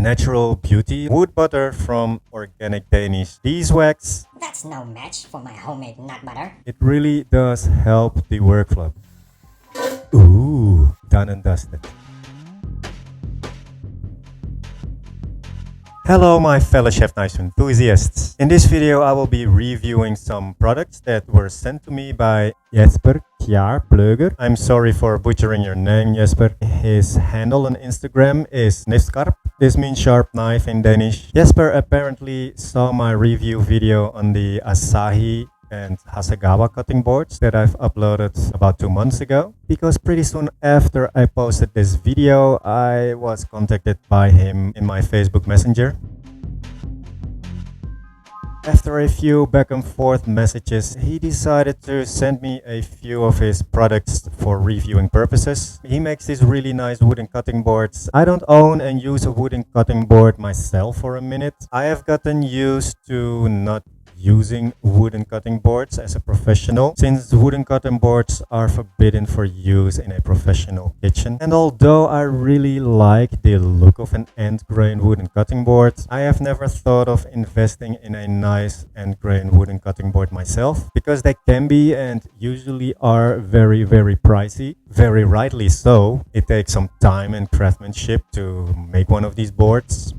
natural beauty wood butter from organic Danish beeswax. That's no match for my homemade nut butter. It really does help the workflow. Ooh, done and dusted. Hello my fellow chef knife enthusiasts. In this video I will be reviewing some products that were sent to me by Jesper Kjær Pløger. I'm sorry for butchering your name, Jesper. His handle on Instagram is knivskarp. This means sharp knife in Danish. Jesper apparently saw my review video on the Asahi and Hasegawa cutting boards that I've uploaded about 2 months ago, because pretty soon after I posted this video I was contacted by him in my Facebook Messenger. After a few back and forth messages, he decided to send me a few of his products for reviewing purposes. He makes these really nice wooden cutting boards. I don't own and use a wooden cutting board myself for a minute. I have gotten used to not using wooden cutting boards as a professional, since wooden cutting boards are forbidden for use in a professional kitchen. And although I really like the look of an end-grain wooden cutting board, I have never thought of investing in a nice end-grain wooden cutting board myself, because they can be and usually are very pricey. Very rightly so. It takes some time and craftsmanship to make one of these boards.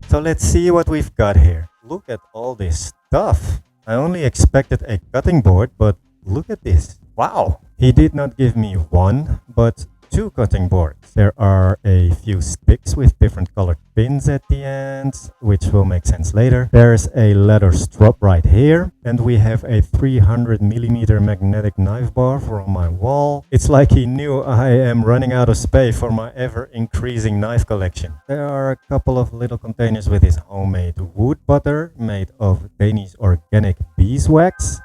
So let's see what we've got here. Look at all this stuff. I only expected a cutting board, but look at this. Wow! He did not give me one, but two cutting boards. There are a few sticks with different colored pins at the end, which will make sense later. There's a leather strap right here, and we have a 300mm magnetic knife bar from my wall. It's like he knew I am running out of space for my ever-increasing knife collection. There are a couple of little containers with his homemade wood butter made of Danish organic beeswax.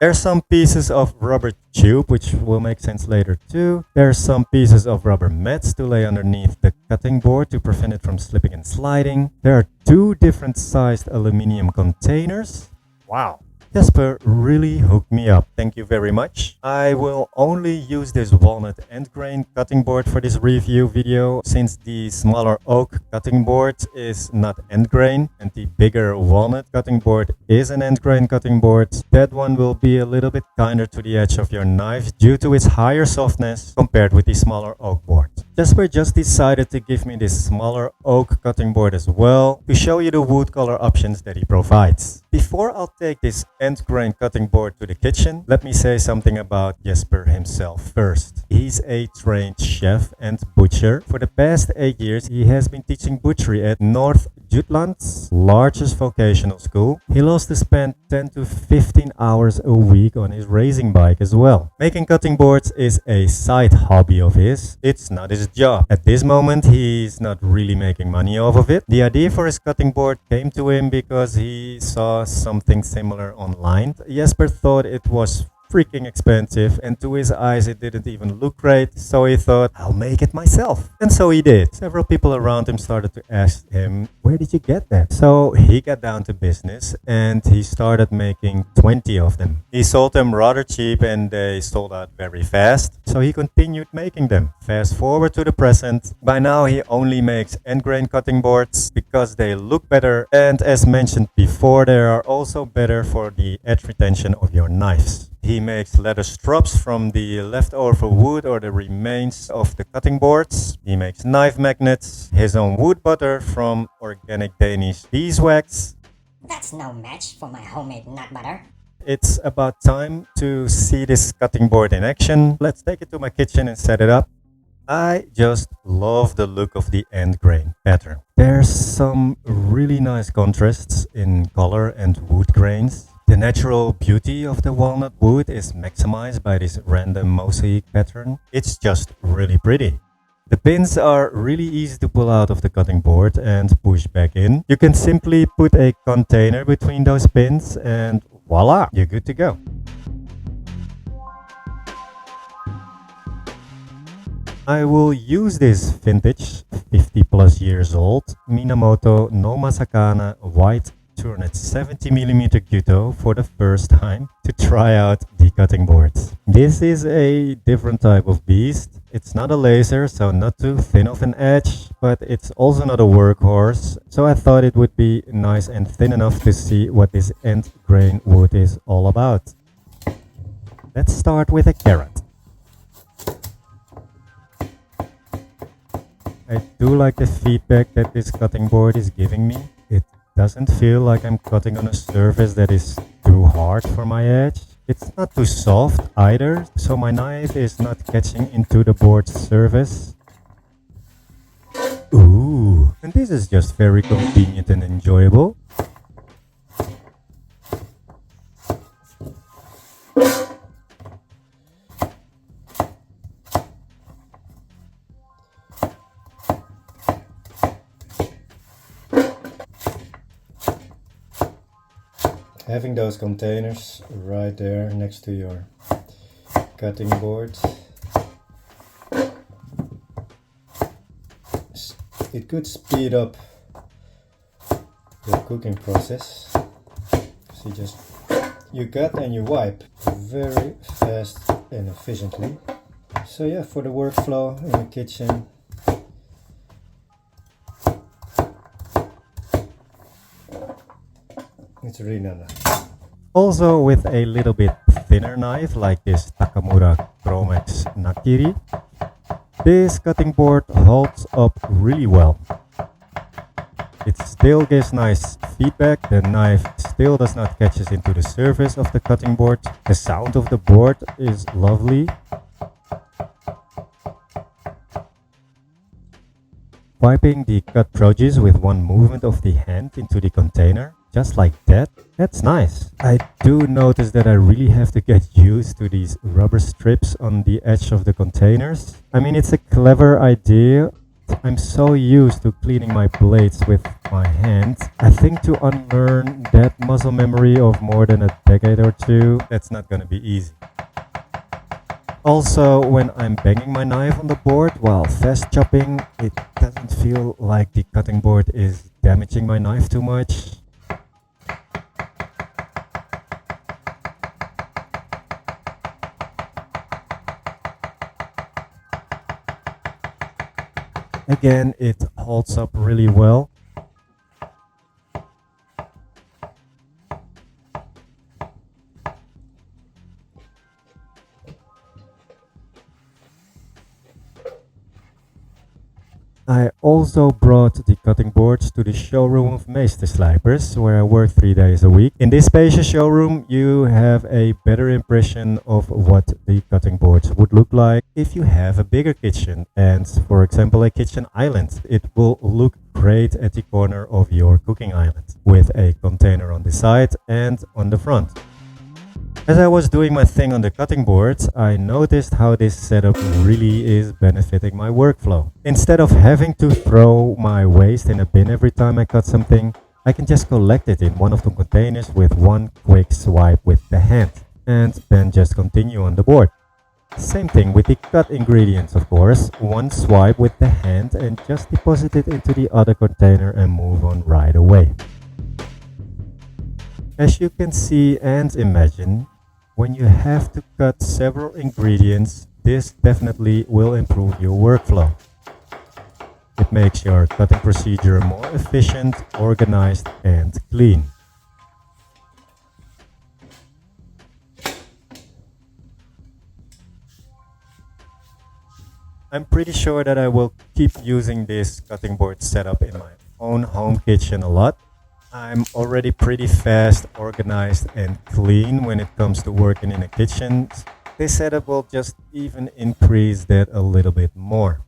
There's some pieces of rubber tube, which will make sense later too. There's some pieces of rubber mats to lay underneath the cutting board to prevent it from slipping and sliding. There are two different sized aluminum containers. Wow! Jesper really hooked me up. Thank you very much. I will only use this walnut end grain cutting board for this review video, since the smaller oak cutting board is not end grain and the bigger walnut cutting board is an end grain cutting board. That one will be a little bit kinder to the edge of your knife due to its higher softness compared with the smaller oak board. Jesper just decided to give me this smaller oak cutting board as well to show you the wood color options that he provides. Before I'll take this end grain cutting board to the kitchen, let me say something about Jesper himself first. He's a trained chef and butcher. For the past 8 years he has been teaching butchery at North Jutland's largest vocational school. He loves to spend 10 to 15 hours a week on his racing bike as well. Making cutting boards is a side hobby of his. It's not his job. At this moment he's not really making money off of it. The idea for his cutting board came to him because he saw something similar online. Jesper thought it was freaking expensive, and to his eyes it didn't even look great, so he thought, I'll make it myself. And so he did. Several people around him started to ask him, where did you get that? So he got down to business and he started making 20 of them. He sold them rather cheap and they sold out very fast, so he continued making them. Fast forward to the present. By now he only makes end grain cutting boards because they look better, and as mentioned before, they are also better for the edge retention of your knives. He makes leather straps from the leftover wood or the remains of the cutting boards. He makes knife magnets, his own wood butter from organic Danish beeswax. That's no match for my homemade nut butter. It's about time to see this cutting board in action. Let's take it to my kitchen and set it up. I just love the look of the end grain pattern. There's some really nice contrasts in color and wood grains. The natural beauty of the walnut wood is maximized by this random mosaic pattern. It's just really pretty. The pins are really easy to pull out of the cutting board and push back in. You can simply put a container between those pins and voila, you're good to go. I will use this vintage 50 plus years old Minamoto no Masakana white 270mm Guto for the first time to try out the cutting boards. This is a different type of beast. It's not a laser, so not too thin of an edge, but it's also not a workhorse, so I thought it would be nice and thin enough to see what this end grain wood is all about. Let's start with a carrot. I do like the feedback that this cutting board is giving me. It doesn't feel like I'm cutting on a surface that is too hard for my edge. It's not too soft either, so my knife is not catching into the board's surface. Ooh, and this is just very convenient and enjoyable. Having those containers right there next to your cutting board, it could speed up your cooking process. So you cut and you wipe very fast and efficiently. So yeah, for the workflow in the kitchen, it's really nice. Also with a little bit thinner knife like this Takamura Chromex Nakiri, this cutting board holds up really well. It still gives nice feedback, the knife still does not catch into the surface of the cutting board. The sound of the board is lovely. Wiping the cut produce with one movement of the hand into the container, just like that, that's nice. I do notice that I really have to get used to these rubber strips on the edge of the containers. I mean, it's a clever idea. I'm so used to cleaning my plates with my hands. I think to unlearn that muscle memory of more than a decade or two, that's not gonna be easy. Also, when I'm banging my knife on the board while fast chopping, it doesn't feel like the cutting board is damaging my knife too much. Again, it holds up really well. I also brought the cutting boards to the showroom of Meesterslijpers, where I work 3 days a week. In this spacious showroom, you have a better impression of what the cutting boards would look like if you have a bigger kitchen and, for example, a kitchen island. It will look great at the corner of your cooking island, with a container on the side and on the front. As I was doing my thing on the cutting boards, I noticed how this setup really is benefiting my workflow. Instead of having to throw my waste in a bin every time I cut something, I can just collect it in one of the containers with one quick swipe with the hand, and then just continue on the board. Same thing with the cut ingredients, of course. One swipe with the hand and just deposit it into the other container and move on right away. As you can see and imagine, when you have to cut several ingredients, this definitely will improve your workflow. It makes your cutting procedure more efficient, organized, and clean. I'm pretty sure that I will keep using this cutting board setup in my own home kitchen a lot. I'm already pretty fast, organized, and clean when it comes to working in a kitchen. This setup will just even increase that a little bit more.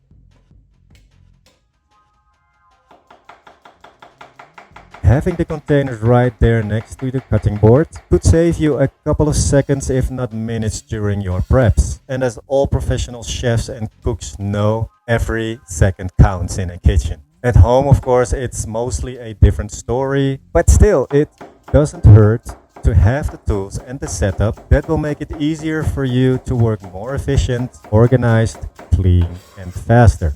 Having the containers right there next to the cutting board could save you a couple of seconds, if not minutes, during your preps. And as all professional chefs and cooks know, every second counts in a kitchen. At home, of course, it's mostly a different story, but still, it doesn't hurt to have the tools and the setup that will make it easier for you to work more efficient, organized, clean, and faster.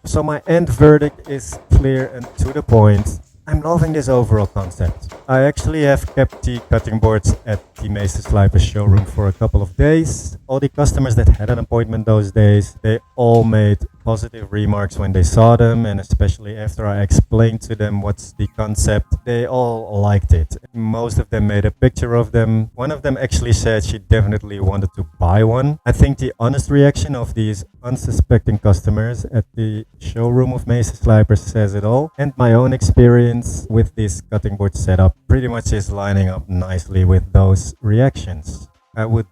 So my end verdict is clear and to the point. I'm loving this overall concept. I actually have kept the cutting boards at the Meester Slijper showroom for a couple of days. All the customers that had an appointment those days, they all made positive remarks when they saw them, and especially after I explained to them what's the concept, they all liked it. Most of them made a picture of them. One of them actually said she definitely wanted to buy one. I think the honest reaction of these unsuspecting customers at the showroom of Meester Slijper says it all, and my own experience with this cutting board setup pretty much is lining up nicely with those reactions. I would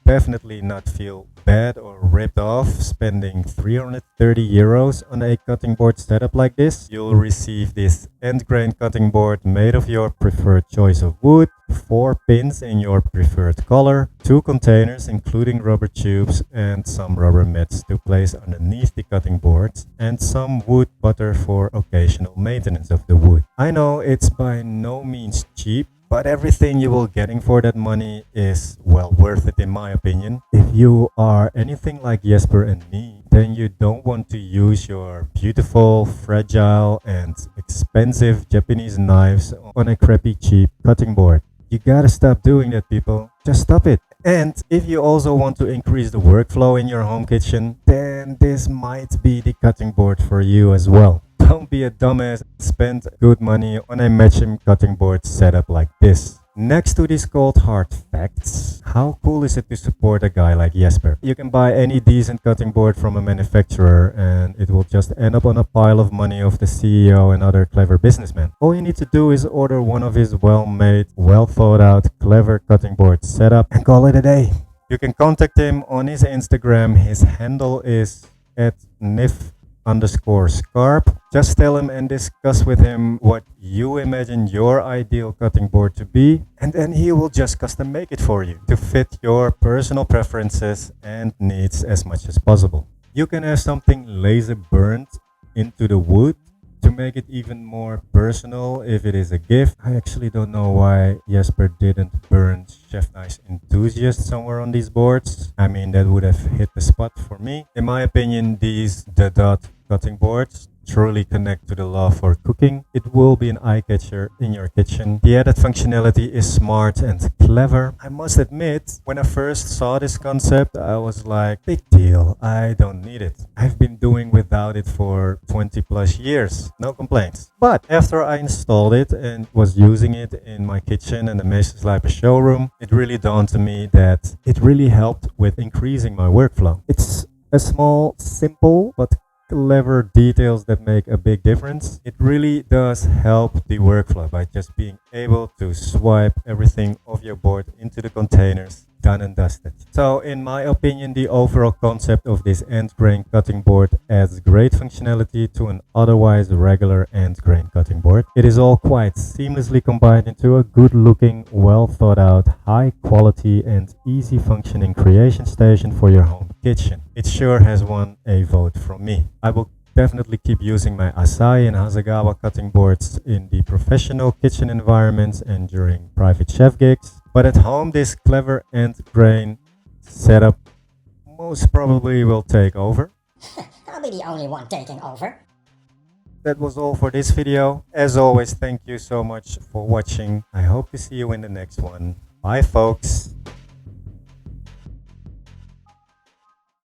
definitely not feel bad or ripped off spending 330 euros on a cutting board setup like this. You'll receive this end grain cutting board made of your preferred choice of wood, 4 pins in your preferred color, 2 containers including rubber tubes and some rubber mats to place underneath the cutting boards, and some wood butter for occasional maintenance of the wood. I know it's by no means cheap, but everything you will getting for that money is well worth it in my opinion. If you are anything like Jesper and me, then you don't want to use your beautiful, fragile and expensive Japanese knives on a crappy cheap cutting board. You gotta stop doing that, people. Just stop it. And if you also want to increase the workflow in your home kitchen, then this might be the cutting board for you as well. Don't be a dumbass and spend good money on a matching cutting board setup like this. Next to these cold hard facts, how cool is it to support a guy like Jesper? You can buy any decent cutting board from a manufacturer and it will just end up on a pile of money of the CEO and other clever businessmen. All you need to do is order one of his well-made, well thought out, clever cutting board setup and call it a day. You can contact him on his Instagram. His handle is @nif_scarp. Just tell him and discuss with him what you imagine your ideal cutting board to be, and then he will just custom make it for you to fit your personal preferences and needs as much as possible. You can have something laser burnt into the wood to make it even more personal if it is a gift. I actually don't know why Jesper didn't burn Chef Nice Enthusiast somewhere on these boards. I mean, that would have hit the spot for me. In my opinion, these dot cutting boards truly connect to the love for cooking. It will be an eye-catcher in your kitchen. The added functionality is smart and clever. I must admit, when I first saw this concept, I was like, big deal, I don't need it. I've been doing without it for 20 plus years, no complaints. But after I installed it and was using it in my kitchen and the Meester Slijper showroom, it really dawned to me that it really helped with increasing my workflow. It's a small, simple, but clever details that make a big difference. It really does help the workflow by just being able to swipe everything off your board into the containers. Done and dusted. So in my opinion, the overall concept of this end grain cutting board adds great functionality to an otherwise regular end grain cutting board. It is all quite seamlessly combined into a good looking, well thought out, high quality and easy functioning creation station for your home kitchen. It sure has won a vote from me. I will definitely keep using my Asai and Hasegawa cutting boards in the professional kitchen environments and during private chef gigs. But at home, this clever end grain setup most probably will take over. I'll be the only one taking over. That was all for this video. As always, thank you so much for watching. I hope to see you in the next one. Bye, folks.